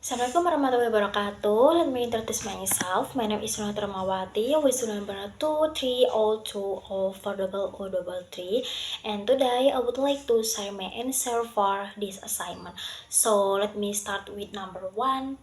Assalamualaikum warahmatullahi wabarakatuh. Let me introduce myself. My name is Nurul Ramawati with student number 230204033. And today I would like to share my answer for this assignment. So let me start with number one.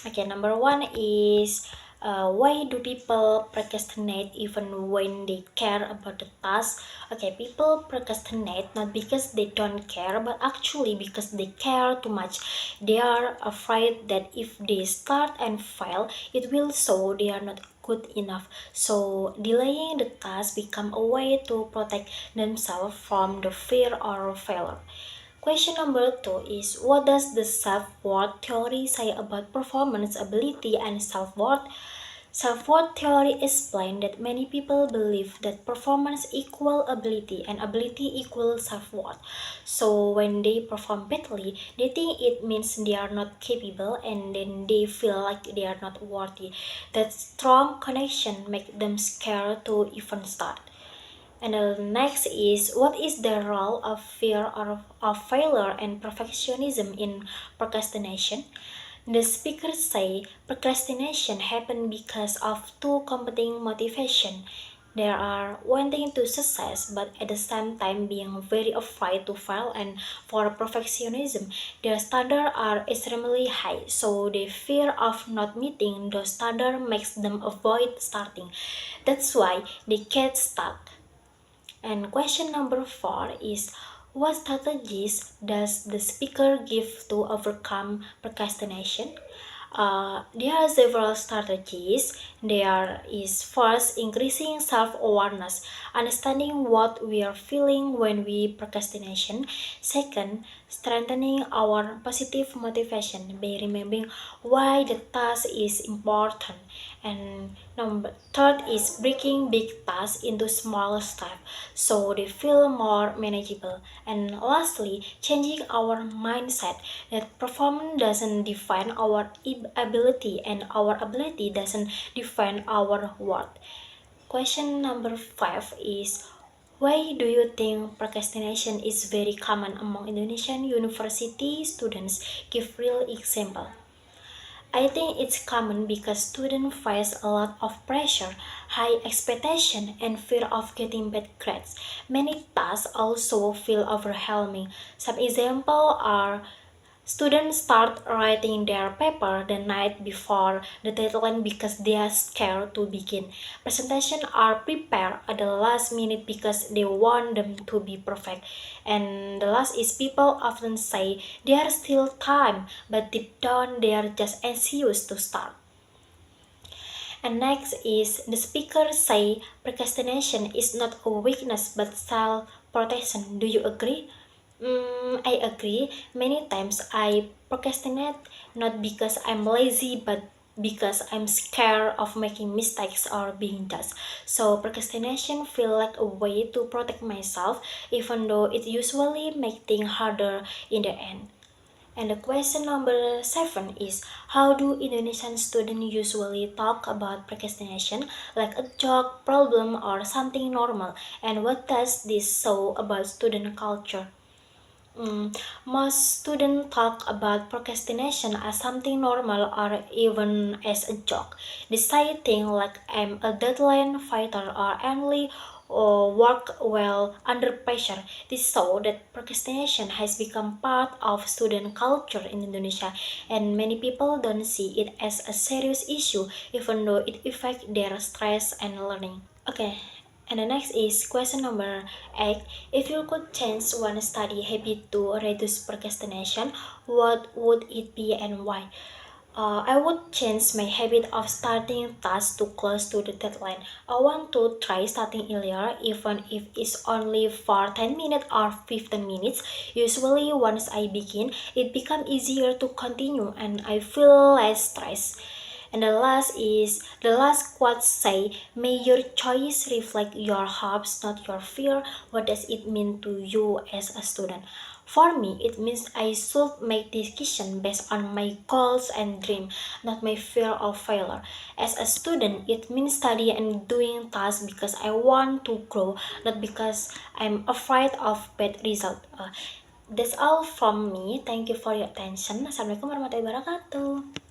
Okay, number one is why do people procrastinate even when they care about the task? Okay, people procrastinate not because they don't care, but actually because they care too much. They are afraid that if they start and fail, it will show they are not good enough. So delaying the task become a way to protect themselves from the fear or failure. Question number two is what does the self-worth theory say about performance, ability, and self-worth? Self-worth theory explains that many people believe that performance equal ability and ability equals self-worth. So when they perform badly, they think it means they are not capable and then they feel like they are not worthy. That strong connection makes them scared to even start. And the next is what is the role of fear or of failure and perfectionism in procrastination? The speakers say procrastination happens because of two competing motivation. There are wanting to success but at the same time being very afraid to fail, and for perfectionism their standards are extremely high, so the fear of not meeting those standards makes them avoid starting. That's why they get stuck. And question number four is what strategies does the speaker give to overcome procrastination? There are several strategies. There is first increasing self-awareness, understanding what we are feeling when we procrastination. Second, strengthening our positive motivation by remembering why the task is important. And number third is breaking big tasks into smaller steps so they feel more manageable. And lastly, changing our mindset that performance doesn't define our ability and our ability doesn't define our worth. Question number five is why do you think procrastination is very common among Indonesian university students? Give real example. I think it's common because students face a lot of pressure, high expectation, and fear of getting bad grades. Many tasks also feel overwhelming. Some examples are students start writing their paper the night before the deadline because they are scared to begin. Presentations are prepared at the last minute because they want them to be perfect. And the last is people often say there's still time, but deep down they are just anxious to start. And next is the speaker say procrastination is not a weakness but self-protection. Do you agree? I agree. Many times I procrastinate not because I'm lazy but because I'm scared of making mistakes or being judged. So procrastination feel like a way to protect myself even though it usually make things harder in the end. And the question number seven is how do Indonesian students usually talk about procrastination like a joke, problem, or something normal? And what does this show about student culture? Most students talk about procrastination as something normal or even as a joke. They say things like I'm a deadline fighter or only work well under pressure. This shows that procrastination has become part of student culture in Indonesia, and many people don't see it as a serious issue even though it affects their stress and learning. Okay, and the next is question number 8. If you could change one study habit to reduce procrastination, what would it be and why? I would change my habit of starting tasks too close to the deadline. I want to try starting earlier, even if it's only for 10 minutes or 15 minutes. Usually, once I begin, it becomes easier to continue and I feel less stressed. And the last quote say, may your choice reflect your hopes, not your fear. What does it mean to you as a student? For me, it means I should make decisions based on my goals and dreams, not my fear of failure. As a student, it means studying and doing tasks because I want to grow, not because I'm afraid of bad results. That's all from me. Thank you for your attention. Assalamualaikum warahmatullahi wabarakatuh.